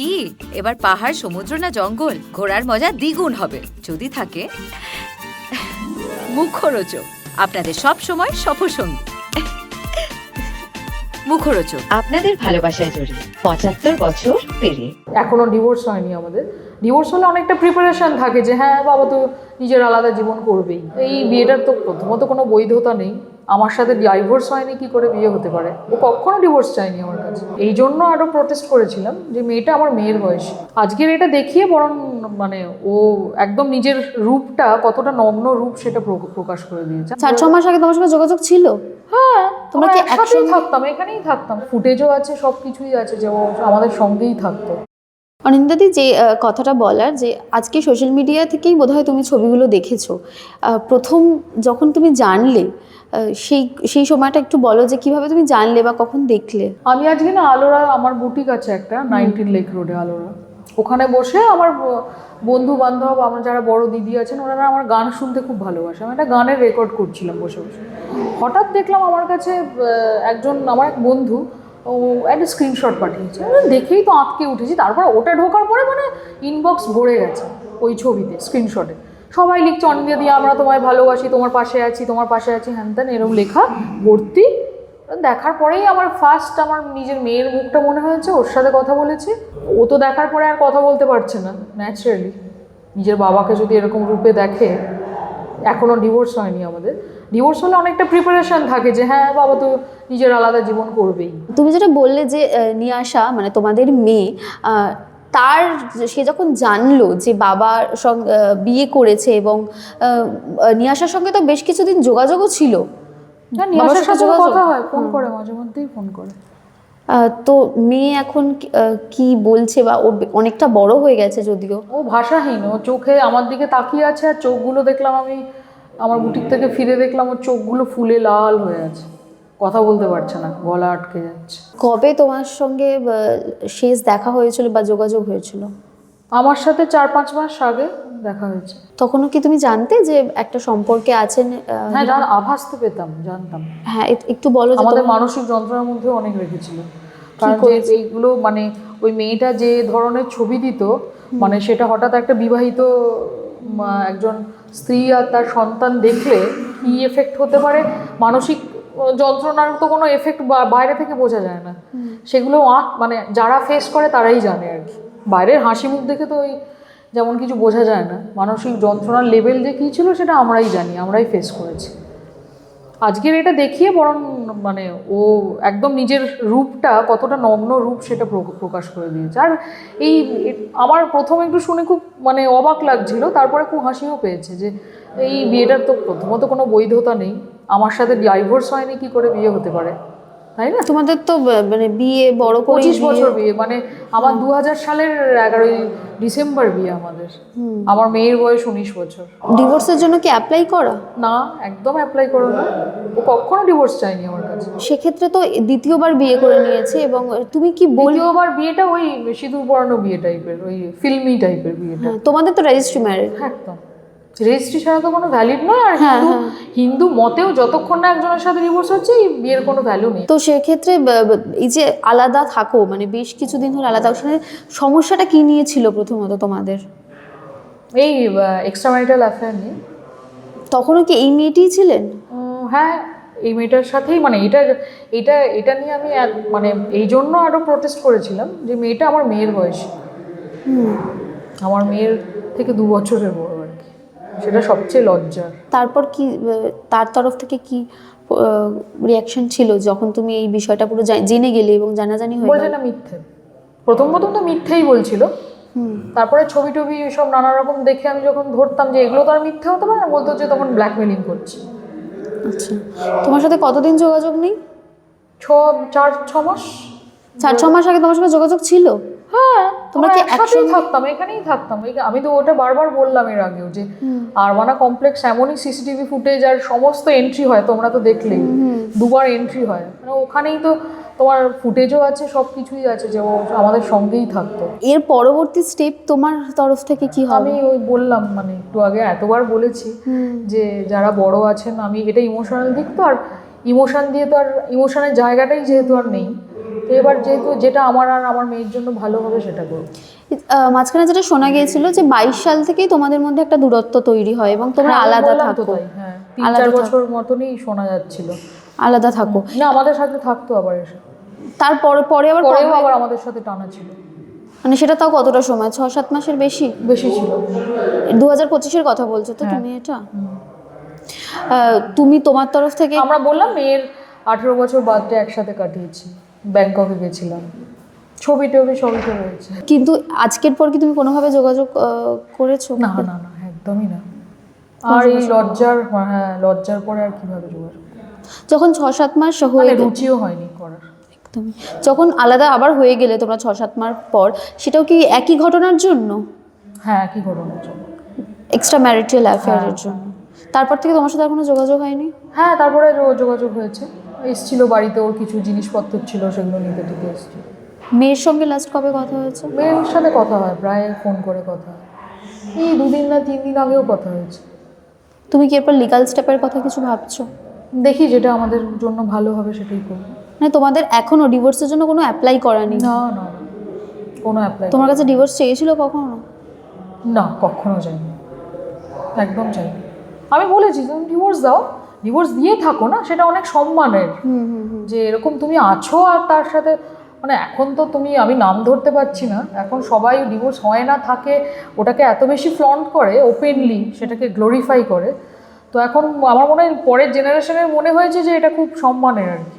কি এবার পাহাড়, সমুদ্র না জঙ্গল? ঘোরার মজা দ্বিগুণ হবে যদি থাকে মুখরোচক, আপনাদের সব সময় সফরসঙ্গী। মুখরোচক আপনাদের ভালোবাসায় জড়িয়ে 75 বছর পেরিয়ে। এখনো ডিভোর্স হয়নি আমাদের। ডিভোর্স হলে অনেকটা প্রিপারেশন থাকে যে হ্যাঁ বাবা তো নিজের আলাদা জীবন করবেই। এই বিয়েটার তো প্রথমত কোনো বৈধতা নেই। আমার সাথে ডাইভোর্স হয়নি, কি করে বিয়ে হতে পারে? ও কখনো ডিভোর্স চায়নি আমার কাছে। এই জন্য আরও প্রটেস্ট করেছিলাম যে মেয়েটা আমার মেয়ের বয়সী। আজকের এটা দেখিয়ে বরং মানে ও একদম নিজের রূপটা, কতটা নগ্ন রূপ সেটা প্রকাশ করে দিয়েছে। 4-6 মাস আগে তোমার সঙ্গে যোগাযোগ ছিল? হ্যাঁ, তোমরা কি একসাথেই থাকতাম, এখানেই থাকতাম, ফুটেজও আছে, সব কিছুই আছে যে ও আমাদের সঙ্গেই থাকতো। অনিন্দাদি, যে কথাটা বলার যে আজকে সোশ্যাল মিডিয়া থেকেই বোধহয় তুমি ছবিগুলো দেখেছো, প্রথম যখন তুমি জানলে সেই সময়টা একটু বলো যে কিভাবে তুমি জানলে বা কখন দেখলে? আমি আজকে না আলোরা, আমার বুটিক আছে একটা 19 লেক রোডে আলোরা, ওখানে বসে আমার বন্ধু বান্ধব, আমার যারা বড় দিদি আছেন ওনারা আমার গান শুনতে খুব ভালোবাসে। আমি একটা গানের রেকর্ড করছিলাম বসে বসে, হঠাৎ দেখলাম আমার কাছে আমার এক বন্ধু ও একটা স্ক্রিনশট পাঠিয়েছে। দেখেই তো আঁতকে উঠেছি। তারপর ওটা ঢোকার পরে মানে ইনবক্স ভরে গেছে ওই ছবিতে, স্ক্রিনশটে সবাই লিখছে অনিন্দিয়া দিয়ে আমরা তোমায় ভালোবাসি, তোমার পাশে আছি, তোমার পাশে আছি, হ্যান ত্যান এরকম লেখা ভর্তি। দেখার পরেই আমার ফার্স্ট আমার নিজের মেয়ের মুখটা মনে হয়েছে, ওর সাথে কথা বলেছি। ও তো দেখার পরে আর কথা বলতে পারছে না ন্যাচারালি। নিজের বাবাকে যদি এরকম রূপে দেখে, এখনও ডিভোর্স হয়নি আমাদের। ডিভোর্স হলে অনেকটা প্রিপারেশন থাকে যে হ্যাঁ বাবা তো নিজের আলাদা জীবন করবেই। তুমি যেটা বললে যে নিয়াশা মানে তোমাদের মেয়ে, সে যখন জানলো যে বাবার সঙ্গে বিয়ে করেছে এবং নিয়াশার সঙ্গে তো বেশ কিছুদিন যোগাযোগও ছিল। নিয়াশার সাথে কথা হয়, ফোন করে, মাঝে মধ্যেই ফোন করে। তো মেয়ে এখন কি বলছে? বা ও অনেকটা বড় হয়ে গেছে যদিও। ও ভাষাহীন, ও চোখে আমার দিকে তাকিয়ে আছে, আর চোখগুলো দেখলাম আমি আমার বুটিক থেকে ফিরে দেখলাম ওর চোখগুলো ফুলে লাল হয়ে আছে, কথা বলতে পারছে না, গলা আটকে যাচ্ছে। কবে তোমার সঙ্গে শেষ দেখা হয়েছিল বা যোগাযোগ হয়েছিল? আমার সাথে 4-5 মাস আগে দেখা হয়েছে। তখনও কি তুমি জানতে যে একটা সম্পর্কে আছেন? হ্যাঁ, আভাস তো পেতাম, জানতাম। হ্যাঁ, একটু বলো। আমাদের মানসিক যন্ত্রণার মধ্যে অনেক রেখেছিল, কারণ এইগুলো মানে ওই মেয়েটা যে ধরনের ছবি দিত, মানে সেটা হঠাৎ একটা বিবাহিত একজন স্ত্রী আর তার সন্তান দেখলে কি এফেক্ট হতে পারে, মানসিক যন্ত্রণার তো কোনো এফেক্ট বাইরে থেকে বোঝা যায় না। সেগুলো মানে যারা ফেস করে তারাই জানে আর কি। বাইরের হাসি মুখ দেখে তো ওই যেমন কিছু বোঝা যায় না, মানসিক যন্ত্রণার লেভেল যে কী ছিল সেটা আমরাই জানি, আমরাই ফেস করেছি। আজকের এটা দেখিয়ে বরং মানে ও একদম নিজের রূপটা, কতটা নগ্ন রূপ সেটা প্রকাশ করে দিয়েছে। আর আমার প্রথমে একটু শুনে খুব মানে অবাক লাগছিল, তারপরে খুব হাসিও পেয়েছে যে এই বিয়েটার তো প্রথমত কোনো বৈধতা নেই। আমার সাথে ডাইভোর্স হয়নি, কি করে বিয়ে হতে পারে, তাই না? তোমাদের তো মানে বিয়ে বড় করে 25 বছর বিয়ে, মানে আমার 2000 সালের 11ই ডিসেম্বর বিয়ে আমাদের। আমার মেয়ের বয়স 19 বছর। ডিভোর্সের জন্য কি অ্যাপ্লাই করা? না, একদম অ্যাপ্লাই করো না। ও কখনো ডিভোর্স চায়নি আমার কাছে। সেক্ষেত্রে তো দ্বিতীয়বার বিয়ে করে নিয়েছে। এবং তুমি কি দ্বিতীয়বার বিয়েটা ওই সিঁদুর পরানো বিয়ে টাইপের, ওই ফিল্মি টাইপের বিয়েটা। তোমাদের তো রেজিস্ট্রি ম্যারেজ। একদম রেজিস্ট্রি ছাড়া তো কোনো ভ্যালিড নয়। আর হিন্দু মতেও যতক্ষণ না একজনের সাথে ডিভোর্স হচ্ছে এই বিয়ের কোনো ভ্যালু নেই। তো সেক্ষেত্রে এই যে আলাদা থাকো, মানে বেশ কিছুদিন ধরে আলাদা, সেখানে সমস্যাটা কি নিয়েছিল প্রথমত তোমাদের? এই এক্সট্রা ম্যারিটাল অ্যাফেয়ার নিয়ে। তখনও কি এই মেয়েটিই ছিলেন? হ্যাঁ, এই মেয়েটার সাথেই মানে এটা নিয়ে আমি মানে এই জন্য আরও প্রটেস্ট করেছিলাম যে মেয়েটা আমার মেয়ের বয়সী, আমার মেয়ের থেকে 2 বছরের বড় আর কি। সেটা সবচেয়ে লজ্জার। তারপর কি তার তরফ থেকে কি রিয়াকশন ছিল যখন তুমি এই বিষয়টা পুরো জেনে গেলে এবং জানাজানি হয়ে বলছে না মিথ্যে, প্রথম তো মিথ্যেই বলছিল। তারপরে ছবি টবি সব নানা রকম দেখে আমি যখন ধরতাম যে এগুলো তো আর মিথ্যে হতে পারে না, বলতো যে তখন ব্ল্যাকমেলিং করছি। আচ্ছা, তোমার সাথে কতদিন যোগাযোগ নেই? 4-6 মাস। 4-6 মাস আগে তোমার সঙ্গে যোগাযোগ ছিল? হ্যাঁ, তোমরা কি একসাথেই থাকতাম, এখানেই থাকতাম। আমি তো ওটা বারবার বললাম এর আগেও যে আরমানা কমপ্লেক্স এমনই সিসিটিভি ফুটেজ আর সমস্ত এন্ট্রি হয়, তোমরা তো দেখলেই 2বার এন্ট্রি হয়, মানে ওখানেই তো তোমার ফুটেজও আছে, সব কিছুই আছে যে ও আমাদের সঙ্গেই থাকতো। এর পরবর্তী স্টেপ তোমার তরফ থেকে কি হবে? আমি ওই বললাম, মানে একটু আগে এতবার বলেছি যে যারা বড় আছেন, আমি এটা ইমোশনাল দিক তো, আর ইমোশন দিয়ে তো আর ইমোশনের জায়গাটাই যেহেতু আর নেই, তো এবার যেহেতু যেটা আমার আর আমার মেয়ের জন্য ভালো হবে সেটা করবো। মাঝখানে যেটা শোনা গিয়েছিল যে 22 সাল থেকেই তোমাদের মধ্যে একটা দূরত্ব তৈরি হয় এবং তোমরা হ্যাঁ, আলাদা বললাম তো থাকো। তাই, হ্যাঁ, আলাদা 3-4 থাকো। বছর মতনই শোনা যাচ্ছিল। আলাদা থাকো, না আমাদের সাথে থাকতো আবার এসে, তারপরে পরে আবার পরেও কবে- আবার আমাদের সাথে টানা ছিল। মানে সেটা তাও কতটা সময়, 6-7 মাসের বেশি? বেশি ছিল। 2025-এর কথা বলছো তো তুমি এটা? তুমি তোমার তরফ থেকে আমরা বললাম মেয়ের 18 বছর বার্থডে একসাথে কাটিয়েছি, ব্যাংককে গেছিলাম, ছবি টবি সবই তো রয়েছে। কিন্তু আজকের পর কি তুমি কোনোভাবে যোগাযোগ করেছো? না না না, একদমই না। আর এই লজ্জার পরে আর কিভাবে যোগাযোগ, যখন 6-7 মাস মানে হয়ে গেল, রুচিও হয়নি করার। একদমই। যখন আলাদা আবার হয়ে গেলে তোমরা 6-7 মাস পর, সেটাও কি একই ঘটনার জন্য? হ্যাঁ, কি ঘটনার জন্য? এক্সট্রা ম্যারিটাল অ্যাফেয়ারের জন্য? তারপর থেকে তোমার সাথে আর কোনো যোগাযোগ হয়নি? হ্যাঁ, তারপরে যোগাযোগ হয়েছে, এসছিল বাড়িতে, ওর কিছু জিনিসপত্র ছিল সেগুলো নিতে টিকে এসছিল। মেয়ের সঙ্গে লাস্ট কবে কথা হয়েছে? মেয়ের সাথে কথা হয়, প্রায় ফোন করে কথা হয়, এই 2 দিন না 3 দিন আগেও কথা হয়েছে। তুমি কি এরপর লিগাল স্টেপের কথা কিছু ভাবছো? দেখি যেটা আমাদের জন্য ভালো হবে সেটাই করবো। মানে তোমাদের এখনো ডিভোর্সের জন্য কোনো অ্যাপ্লাই করানি? না না না, কোনো অ্যাপ্লাই তোমার কাছে ডিভোর্স চেয়েছিল কখনো? না, কখনো যাইনি, একদম চাইনি। আমি বলেছি তুমি ডিভোর্স দাও, ডিভোর্স দিয়ে থাকো না, সেটা অনেক সম্মানের। যে এরকম তুমি আছো আর তার সাথে, মানে এখন তো তুমি, আমি নাম ধরতে পারছি না, এখন সবাই ডিভোর্স হয় না থাকে, ওটাকে এত বেশি ফ্লন্ট করে ওপেনলি, সেটাকে গ্লোরিফাই করে। তো এখন আমার মনে হয় পরের জেনারেশনের মনে হয়েছে যে এটা খুব সম্মানের আর কি।